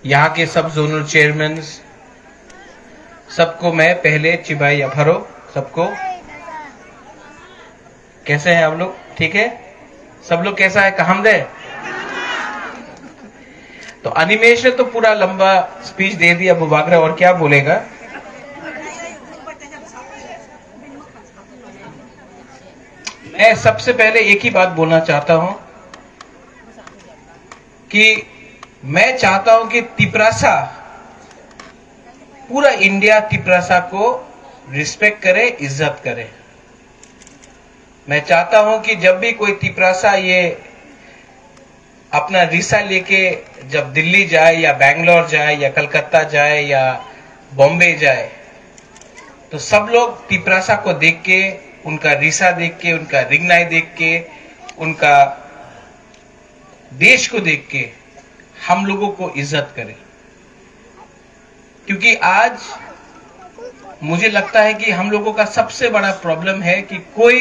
यहाँ के सब जोनल चेयरमैन, सबको मैं पहले चिबाई अफरो, सबको कैसे हैं आप लोग? ठीक है सब लोग? कैसा है कहमदे? तो अनिमेश ने तो पूरा लंबा स्पीच दे दिया, अबू बाकरा और क्या बोलेगा। मैं सबसे पहले एक ही बात बोलना चाहता हूं कि मैं चाहता हूं कि तिपरासा, पूरा इंडिया तिपरासा को रिस्पेक्ट करे, इज्जत करे। मैं चाहता हूं कि जब भी कोई तिपरासा ये अपना रिसा लेके जब दिल्ली जाए या बैंगलोर जाए या कलकत्ता जाए या बॉम्बे जाए, तो सब लोग तिपरासा को देख के, उनका रिसा देख के, उनका रिंगनाई देख के, उनका देश को देख के हम लोगों को इज्जत करें। क्योंकि आज मुझे लगता है कि हम लोगों का सबसे बड़ा प्रॉब्लम है कि कोई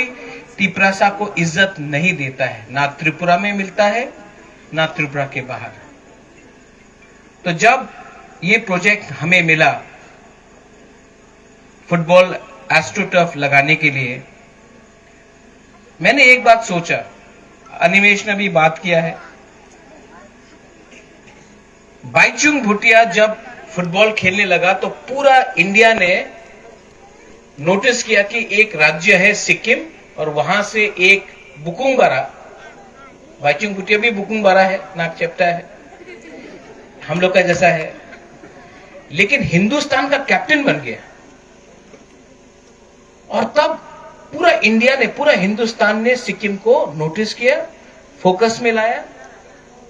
तिपरासा को इज्जत नहीं देता है, ना त्रिपुरा में मिलता है ना त्रिपुरा के बाहर। तो जब ये प्रोजेक्ट हमें मिला फुटबॉल एस्ट्रोटर्फ लगाने के लिए, मैंने एक बात सोचा, अनिमेश ने भी बात किया है। बाईचुंग भूटिया जब फुटबॉल खेलने लगा तो पूरा इंडिया ने नोटिस किया कि एक राज्य है सिक्किम और वहां से एक बुकुंगबारा, बाईचुंग भूटिया भी बुकुंगबारा है, नाक चेप्टा है, हम लोग का जैसा है, लेकिन हिंदुस्तान का कैप्टन बन गया। और तब पूरा इंडिया ने, पूरा हिंदुस्तान ने सिक्किम को नोटिस किया, फोकस में लाया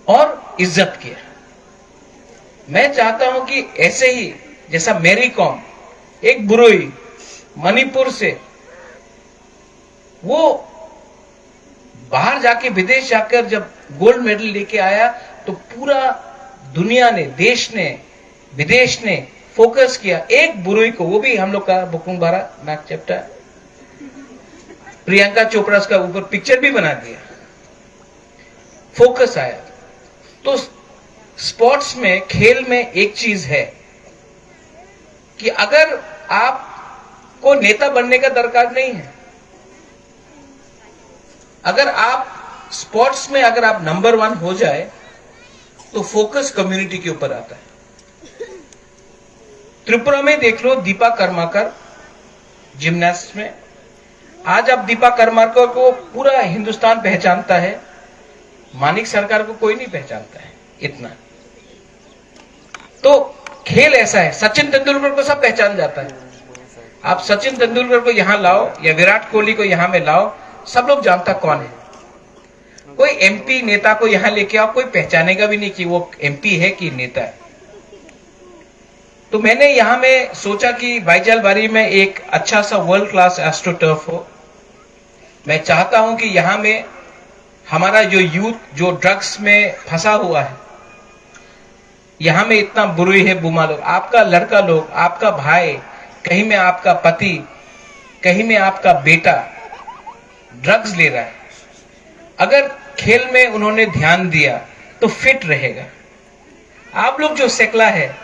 और इज्जत किया। मैं चाहता हूं कि ऐसे ही जैसा मैरी कॉम, एक बुरोई मणिपुर से, वो बाहर जाके, विदेश जाकर जब गोल्ड मेडल लेके आया तो पूरा दुनिया ने, देश ने, विदेश ने फोकस किया एक बुरोई को, वो भी हम लोग का बुकुंगबारा, नाक चेप्टा। प्रियंका चोपड़ा का ऊपर पिक्चर भी बना दिया, फोकस आया। तो स्पोर्ट्स में, खेल में एक चीज है कि अगर आपको नेता बनने का दरकार नहीं है, अगर आप स्पोर्ट्स में अगर आप नंबर 1 हो जाए तो फोकस कम्युनिटी के ऊपर आता है। त्रिपुरा में देख लो, दीपा कर्माकर जिम्नास्ट में, आज अब दीपा कर्माकर को पूरा हिंदुस्तान पहचानता है, मानिक सरकार को कोई नहीं पहचानता है इतना। तो खेल ऐसा है, सचिन तेंदुलकर को सब पहचान जाता है। आप सचिन तेंदुलकर को यहां लाओ या विराट कोहली को यहां में लाओ, सब लोग जानता कौन है। कोई एमपी नेता को यहां लेके आओ, कोई पहचानेगा भी नहीं कि वो एमपी है कि नेता है। तो मैंने यहां में सोचा कि बाईजालबारी में एक अच्छा सा वर्ल्ड क्लास एस्ट्रोटर्फ हो। मैं चाहता हूं कि यहां में हमारा जो यूथ जो ड्रग्स में फंसा हुआ है, यहां में इतना बुरी है, बुमा लोग, आपका लड़का लोग, आपका भाई, कहीं में आपका पति, कहीं में आपका बेटा ड्रग्स ले रहा है। अगर खेल में उन्होंने ध्यान दिया तो फिट रहेगा। आप लोग जो सेकला है,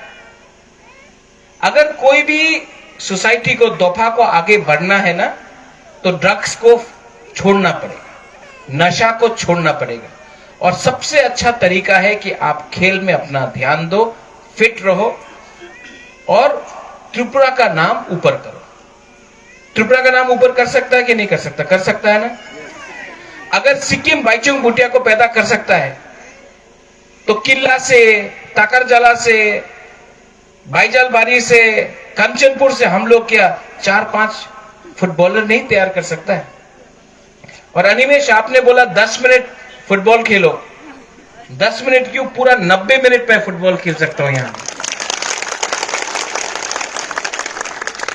अगर कोई भी सोसाइटी को, दोफा को आगे बढ़ना है ना, तो ड्रग्स को छोड़ना पड़ेगा, नशा को छोड़ना पड़ेगा। और सबसे अच्छा तरीका है कि आप खेल में अपना ध्यान दो, फिट रहो और त्रिपुरा का नाम ऊपर करो। त्रिपुरा का नाम ऊपर कर सकता है कि नहीं कर सकता? कर सकता है ना। अगर सिक्किम बाईचुंग भूटिया को पैदा कर सकता है तो किल्ला से, ताकरजला से, बाईजालबारी से, कंचनपुर से हम लोग क्या 4-5 फुटबॉलर नहीं तैयार कर सकता है? और अनिमेश, आपने बोला 10 मिनट फुटबॉल खेलो, 10 मिनट क्यों, पूरा 90 मिनट में फुटबॉल खेल सकता हूं यहां।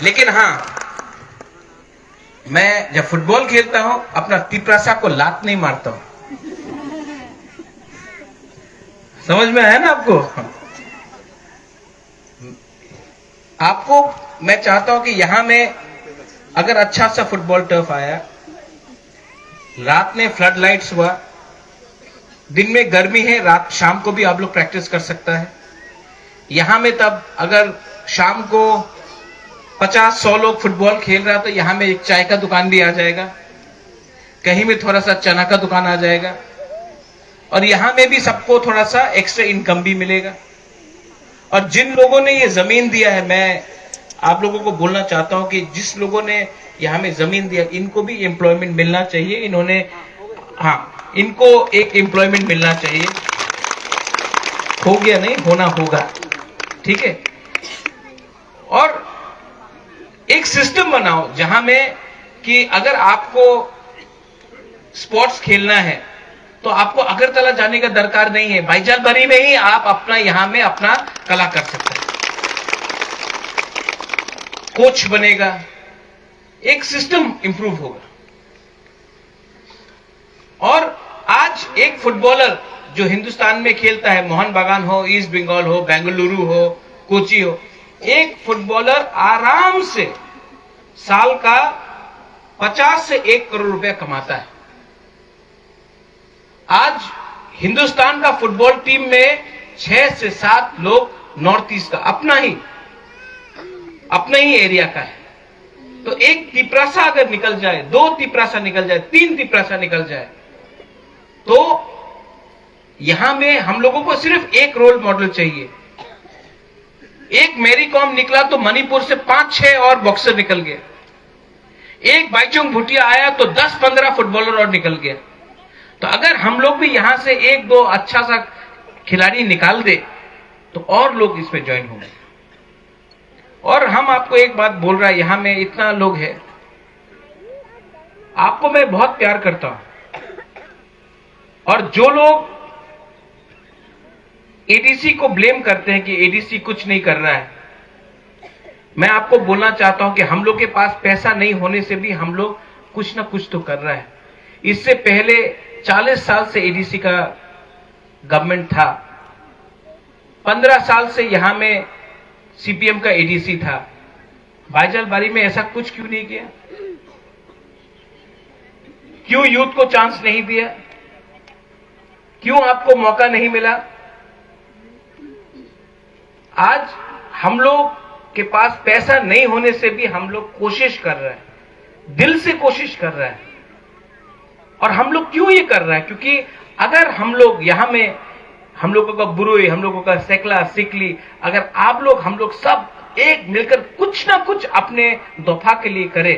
लेकिन हां, मैं जब फुटबॉल खेलता हूं अपना तिपरासा को लात नहीं मारता हूं। समझ में आया ना आपको? आपको मैं चाहता हूं कि यहां में अगर अच्छा सा फुटबॉल टर्फ आया, रात में फ्लड लाइट्स हुआ, दिन में गर्मी है, रात शाम को भी आप लोग प्रैक्टिस कर सकता है। यहां में तब अगर शाम को 50-100 लोग फुटबॉल खेल रहा तो यहां में एक चाय का दुकान भी आ जाएगा, कहीं में थोड़ा सा चना का दुकान आ जाएगा, और यहां में भी सबको थोड़ा सा एक्स्ट्रा इनकम भी मिलेगा। और जिन लोगों ने ये जमीन दिया है, मैं आप लोगों को बोलना चाहता हूं कि जिस लोगों ने यहां में जमीन दिया, इनको भी एम्प्लॉयमेंट मिलना चाहिए। इन्होंने, हाँ, इनको एक एम्प्लॉयमेंट मिलना चाहिए। हो गया नहीं, होना होगा, ठीक है। और एक सिस्टम बनाओ जहां में कि अगर आपको स्पोर्ट्स खेलना है तो आपको अगरतला जाने का दरकार नहीं है, भाईजालबारी में ही आप अपना यहां में अपना कला कर सकते हैं। कोच बनेगा, एक सिस्टम इंप्रूव होगा। और आज एक फुटबॉलर जो हिंदुस्तान में खेलता है, मोहन बागान हो, ईस्ट बंगाल हो, बेंगलुरु हो, कोची हो, एक फुटबॉलर आराम से साल का 50 से 1 करोड़ रुपया कमाता है। आज हिंदुस्तान का फुटबॉल टीम में 6 से 7 लोग नॉर्थ ईस्ट का अपना ही एरिया का है। तो एक तिपरासा अगर निकल जाए, 2 तिपरासा निकल जाए, 3 तिपरासा निकल जाए, तो यहां में हम लोगों को सिर्फ एक रोल मॉडल चाहिए। एक मैरी कॉम निकला तो मणिपुर से 5-6 और बॉक्सर निकल गए। एक बाईचुंग भूटिया आया तो 10-15 फुटबॉलर और निकल गया। तो अगर हम लोग भी यहां से 1-2 अच्छा सा खिलाड़ी निकाल दे तो और लोग इसमें ज्वाइन होंगे। और हम आपको एक बात बोल रहा है, यहां में इतना लोग है, आपको मैं बहुत प्यार करता हूं। और जो लोग एडीसी को ब्लेम करते हैं कि एडीसी कुछ नहीं कर रहा है, मैं आपको बोलना चाहता हूं कि हम लोग के पास पैसा नहीं होने से भी हम लोग कुछ ना कुछ तो कर रहा है। इससे पहले 40 साल से एडीसी का गवर्नमेंट था, 15 साल से यहां में सीपीएम का एडीसी था। भाईजालबारी में ऐसा कुछ क्यों नहीं किया? क्यों यूथ को चांस नहीं दिया? क्यों आपको मौका नहीं मिला? आज हम लोग के पास पैसा नहीं होने से भी हम लोग कोशिश कर रहे हैं, दिल से कोशिश कर रहे हैं। और हम लोग क्यों ये कर रहे हैं? क्योंकि अगर हम लोग यहां में, हम लोगों का बुरुई, हम लोगों का सेकला, सिकली, अगर आप लोग, हम लोग सब एक मिलकर कुछ ना कुछ अपने दफा के लिए करें,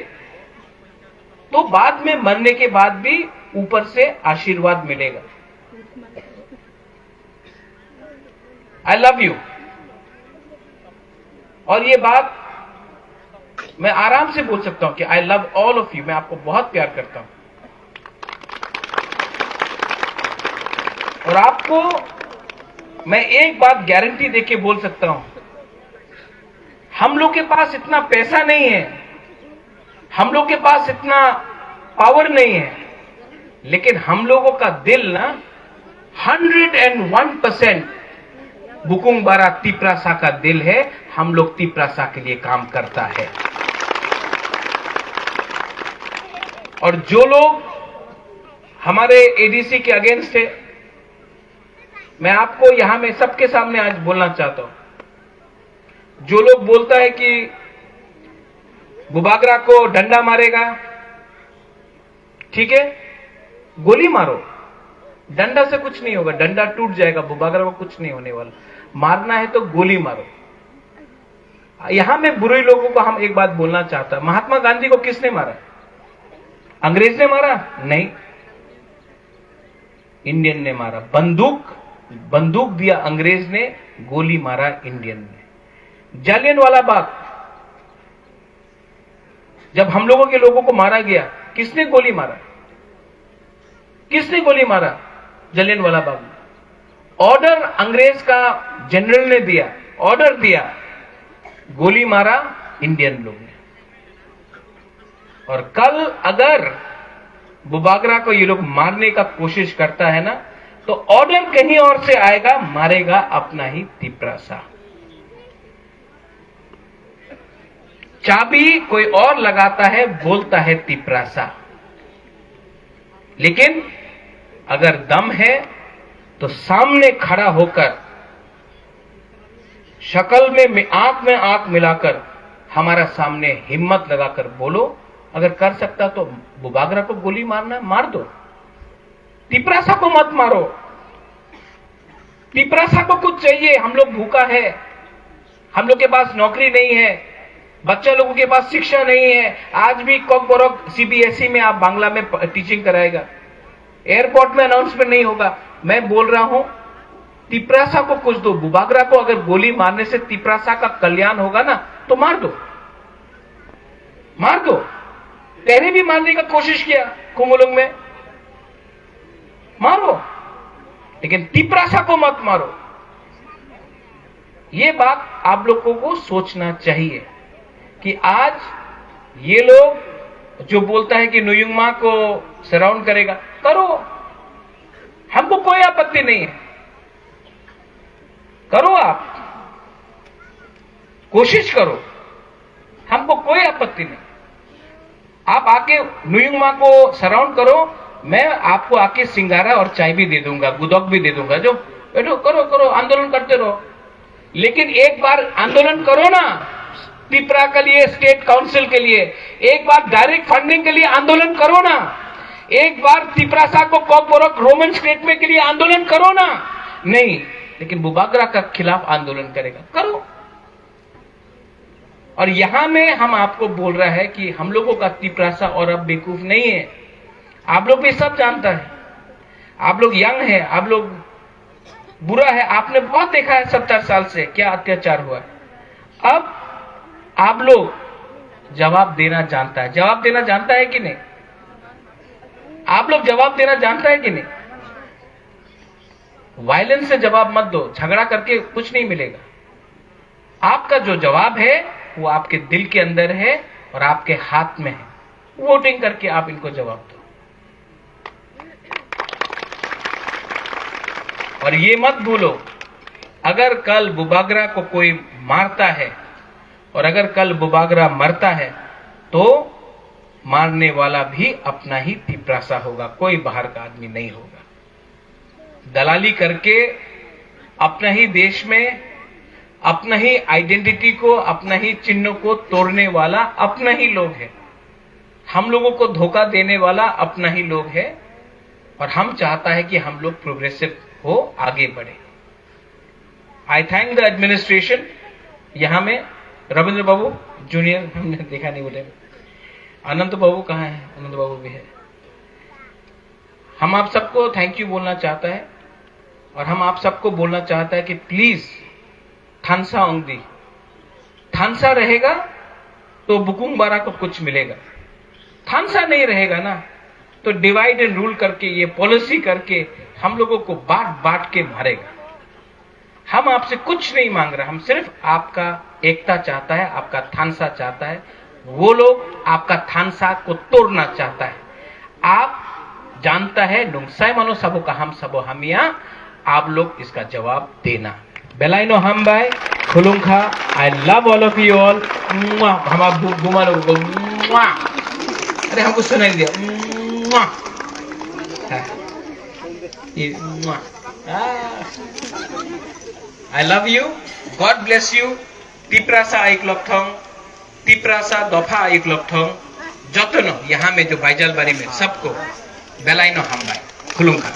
तो बाद में मरने के बाद भी ऊपर से आशीर्वाद मिलेगा। I love you. और ये बात मैं आराम से बोल सकता हूं कि आई लव ऑल ऑफ यू। मैं आपको बहुत प्यार करता हूं। और आपको मैं एक बात गारंटी देके बोल सकता हूं, हम लोग के पास इतना पैसा नहीं है, हम लोग के पास इतना पावर नहीं है, लेकिन हम लोगों का दिल ना 101% बुकुंग बारा तिपरासा का दिल है। हम लोग तिपरासा के लिए काम करता है। और जो लोग हमारे एडीसी के अगेंस्ट है, मैं आपको यहां में सबके सामने आज बोलना चाहता हूं। जो लोग बोलता है कि बुबागरा को डंडा मारेगा, ठीक है, गोली मारो, डंडा से कुछ नहीं होगा, डंडा टूट जाएगा, बुबागरा को कुछ नहीं होने वाला। मारना है तो गोली मारो। यहां में बुरे लोगों को हम एक बात बोलना चाहता, महात्मा गांधी को किसने मारा? अंग्रेज ने मारा? नहीं, इंडियन ने मारा। बंदूक दिया अंग्रेज ने, गोली मारा इंडियन ने। जालियनवाला बाग, जब हम लोगों के लोगों को मारा गया, किसने गोली मारा? किसने गोली मारा? जालियनवाला बाग में ऑर्डर अंग्रेज का जनरल ने दिया, ऑर्डर दिया, गोली मारा इंडियन लोग ने। और कल अगर बुबागरा को ये लोग मारने का कोशिश करता है ना, तो ऑर्डर कहीं और से आएगा, मारेगा अपना ही तिपरासा। चाबी कोई और लगाता है, बोलता है तिपरासा। लेकिन अगर दम है तो सामने खड़ा होकर शक्ल में आंख मिलाकर हमारा सामने हिम्मत लगाकर बोलो, अगर कर सकता तो बुबागरा को गोली मारना मार दो, तिपरासा को मत मारो। तिपरासा को कुछ चाहिए, हम लोग भूखा है, हम लोग के पास नौकरी नहीं है, बच्चा लोगों के पास शिक्षा नहीं है। आज भी कॉकबोरक सीबीएसई में आप बांग्ला में टीचिंग कराएगा, एयरपोर्ट में अनाउंसमेंट नहीं होगा। मैं बोल रहा हूं तिपरासा को कुछ दो। बुबागरा को अगर गोली मारने से तिपरासा का कल्याण होगा ना तो मार दो, मार दो। पहले भी मारने का कोशिश किया कुमुलुंग में, मारो, लेकिन तिपरासा को मत मारो। ये बात आप लोगों को सोचना चाहिए कि आज ये लोग जो बोलता है कि नुयुंगमा को सराउंड करेगा, करो, हमको कोई आपत्ति नहीं है, करो, आप कोशिश करो, हमको कोई आपत्ति नहीं। आप आके नुयुंगमा को सराउंड करो, मैं आपको आके सिंगारा और चाय भी दे दूंगा, गुदौक भी दे दूंगा, जो बैठो, करो करो, आंदोलन करते रहो। लेकिन एक बार आंदोलन करो ना तिपरा के लिए, स्टेट काउंसिल के लिए, एक बार डायरेक्ट फंडिंग के लिए आंदोलन करो ना, एक बार तिपरासा को कॉकबोरक रोमन स्टेट में के लिए आंदोलन करो ना। नहीं, लेकिन बुबागरा का खिलाफ आंदोलन करेगा, करो। और यहां में हम आपको बोल रहा है कि हम लोगों का तिपरासा और अब बेवकूफ नहीं है, आप लोग भी सब जानता है, आप लोग यंग है, आप लोग बुरा है, आपने बहुत देखा है 70 साल से क्या अत्याचार हुआ है। अब आप लोग जवाब देना जानता है, जवाब देना जानता है कि नहीं? आप लोग जवाब देना जानता है कि नहीं? वायलेंस से जवाब मत दो, झगड़ा करके कुछ नहीं मिलेगा। आपका जो जवाब है वो आपके दिल के अंदर है और आपके हाथ में है, वोटिंग करके आप इनको जवाब दो। और ये मत भूलो, अगर कल बुबागरा को कोई मारता है और अगर कल बुबागरा मरता है तो मारने वाला भी अपना ही तिपरासा होगा, कोई बाहर का आदमी नहीं होगा। दलाली करके अपना ही देश में अपना ही आइडेंटिटी को, अपना ही चिन्ह को तोड़ने वाला अपना ही लोग है। हम लोगों को धोखा देने वाला अपना ही लोग है और हम चाहता है कि हम लोग प्रोग्रेसिव हो, आगे बढ़े। आई थैंक द एडमिनिस्ट्रेशन। यहां में रविंद्र बाबू जूनियर हमने देखा नहीं, बोले अनंत बाबू कहाँ है? अनंत बाबू भी है। हम आप सबको थैंक यू बोलना चाहता है और हम आप सबको बोलना चाहता है कि प्लीज थानसा ओंगदी, थानसा रहेगा तो बुकुंगबारा को कुछ मिलेगा, थानसा नहीं रहेगा ना तो डिवाइड एंड रूल करके, ये पॉलिसी करके हम लोगों को बांट बांट के मारेगा। हम आपसे कुछ नहीं मांग रहे, हम सिर्फ आपका एकता चाहता है, आपका थानसा चाहता है। वो लोग आपका थानसा को तोड़ना चाहता है। आप जानता है नुंगसाई मनो सबो का हम सबो हमिया, आप लोग इसका जवाब देना। बेलाइनो हम बाय खुलुंखा, I love all of you all. हम आप घुमा लोगों को, अरे हमको सुनाई दिया, I love you, God bless you। Tiprasa आइक लॉकथोंग, तिपरासा दफा आइक लॉकथोंग, जतनो यहाँ में जो बाइजलबारी में सबको बेलाइनो हम बाय खुलुंखा।